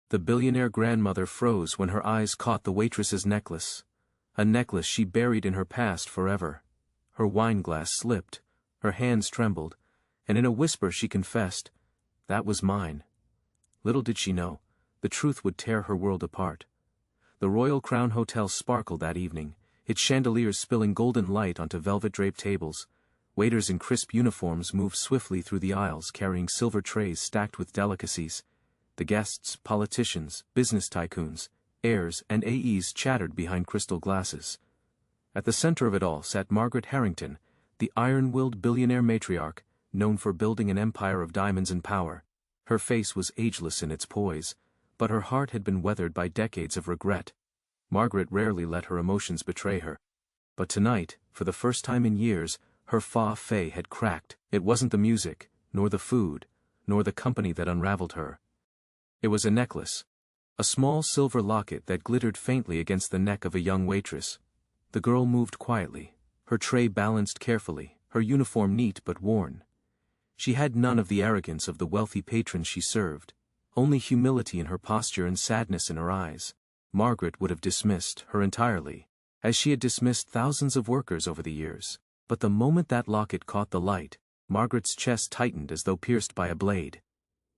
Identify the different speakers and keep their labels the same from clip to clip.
Speaker 1: The billionaire grandmother froze when her eyes caught the waitress's necklace. A necklace she buried in her past forever. Her wineglass slipped, her hands trembled, and in a whisper she confessed, "That was mine." Little did she know, the truth would tear her world apart. The Royal Crown Hotel sparkled that evening, its chandeliers spilling golden light onto velvet-draped tables. Waiters in crisp uniforms moved swiftly through the aisles carrying silver trays stacked with delicacies. The guests, politicians, business tycoons, heirs, and AEs chattered behind crystal glasses. At the center of it all sat Margaret Harrington, the iron-willed billionaire matriarch, known for building an empire of diamonds and power. Her face was ageless in its poise, but her heart had been weathered by decades of regret. Margaret rarely let her emotions betray her. But tonight, for the first time in years, her fa-fey had cracked. It wasn't the music, nor the food, nor the company that unraveled her. It was a necklace. A small silver locket that glittered faintly against the neck of a young waitress. The girl moved quietly, her tray balanced carefully, her uniform neat but worn. She had none of the arrogance of the wealthy patrons she served, only humility in her posture and sadness in her eyes. Margaret would have dismissed her entirely, as she had dismissed thousands of workers over the years. But the moment that locket caught the light, Margaret's chest tightened as though pierced by a blade.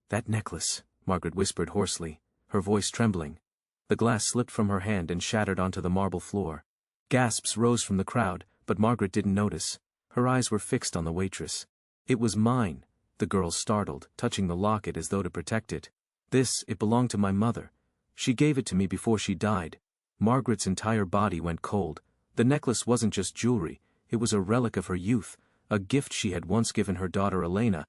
Speaker 1: "That necklace," Margaret whispered hoarsely, her voice trembling. The glass slipped from her hand and shattered onto the marble floor. Gasps rose from the crowd, but Margaret didn't notice. Her eyes were fixed on the waitress. "It was mine," the girl startled, touching the locket as though to protect it. It belonged to my mother. She gave it to me before she died." Margaret's entire body went cold. The necklace wasn't just jewelry, it was a relic of her youth, a gift she had once given her daughter Elena.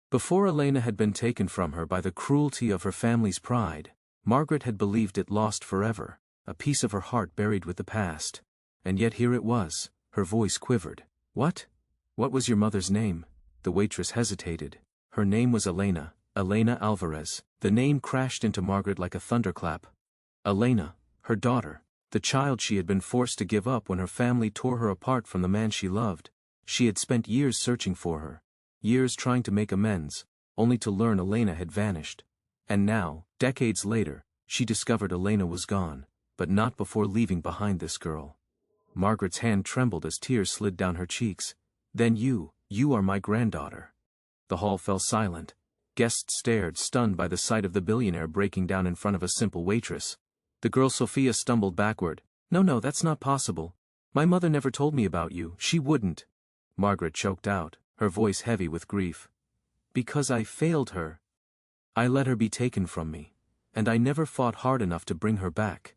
Speaker 1: Before Elena had been taken from her by the cruelty of her family's pride, Margaret had believed it lost forever, a piece of her heart buried with the past. And yet here it was, her voice quivered. What was your mother's name?" The waitress hesitated. "Her name was Elena Alvarez." The name crashed into Margaret like a thunderclap. Elena, her daughter, the child she had been forced to give up when her family tore her apart from the man she loved. She had spent years searching for her, years trying to make amends, only to learn Elena had vanished. And now, decades later, she discovered Elena was gone, but not before leaving behind this girl. Margaret's hand trembled as tears slid down her cheeks. "Then you are my granddaughter." The hall fell silent. Guests stared, stunned by the sight of the billionaire breaking down in front of a simple waitress. The girl Sophia stumbled backward. No, that's not possible. My mother never told me about you. She wouldn't." Margaret choked out, her voice heavy with grief. "Because I failed her. I let her be taken from me, and I never fought hard enough to bring her back.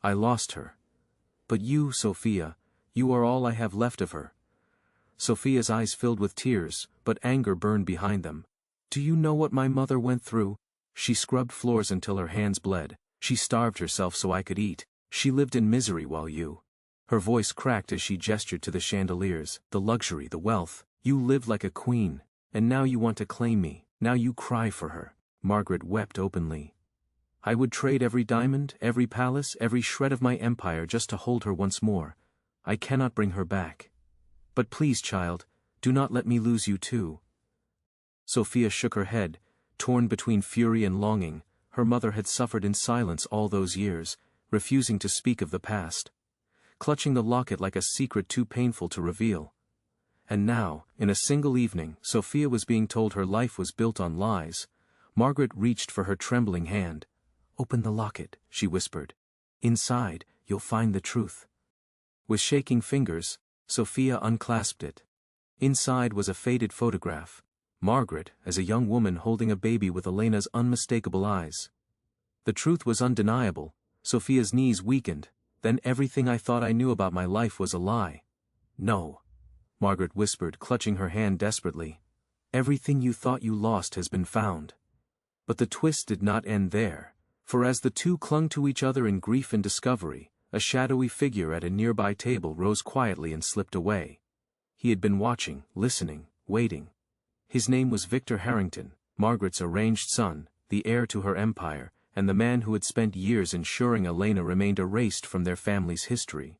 Speaker 1: I lost her. But you, Sophia, you are all I have left of her." Sophia's eyes filled with tears, but anger burned behind them. "Do you know what my mother went through? She scrubbed floors until her hands bled. She starved herself so I could eat. She lived in misery while you—" Her voice cracked as she gestured to the chandeliers, the luxury, the wealth. "You lived like a queen, and now you want to claim me. Now you cry for her." Margaret wept openly. "I would trade every diamond, every palace, every shred of my empire just to hold her once more. I cannot bring her back. But please, child, do not let me lose you too." Sophia shook her head, torn between fury and longing. Her mother had suffered in silence all those years, refusing to speak of the past, clutching the locket like a secret too painful to reveal. And now, in a single evening, Sophia was being told her life was built on lies. Margaret reached for her trembling hand. "Open the locket," she whispered. "Inside, you'll find the truth." With shaking fingers, Sophia unclasped it. Inside was a faded photograph. Margaret, as a young woman holding a baby with Elena's unmistakable eyes. The truth was undeniable. Sophia's knees weakened. "Then everything I thought I knew about my life was a lie." "No," Margaret whispered, clutching her hand desperately. "Everything you thought you lost has been found." But the twist did not end there, for as the two clung to each other in grief and discovery, a shadowy figure at a nearby table rose quietly and slipped away. He had been watching, listening, waiting. His name was Victor Harrington, Margaret's arranged son, the heir to her empire, and the man who had spent years ensuring Elena remained erased from their family's history.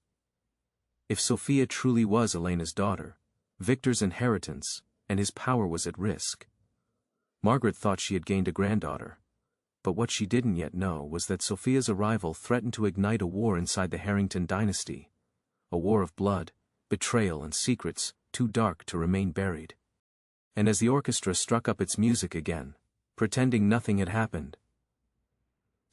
Speaker 1: If Sophia truly was Elena's daughter, Victor's inheritance, and his power was at risk. Margaret thought she had gained a granddaughter. but what she didn't yet know was that Sophia's arrival threatened to ignite a war inside the Harrington dynasty. A war of blood, betrayal and secrets, too dark to remain buried. And as the orchestra struck up its music again, pretending nothing had happened,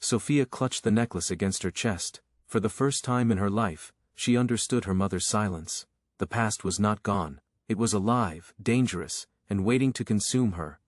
Speaker 1: Sophia clutched the necklace against her chest. For the first time in her life, she understood her mother's silence. The past was not gone, it was alive, dangerous, and waiting to consume her,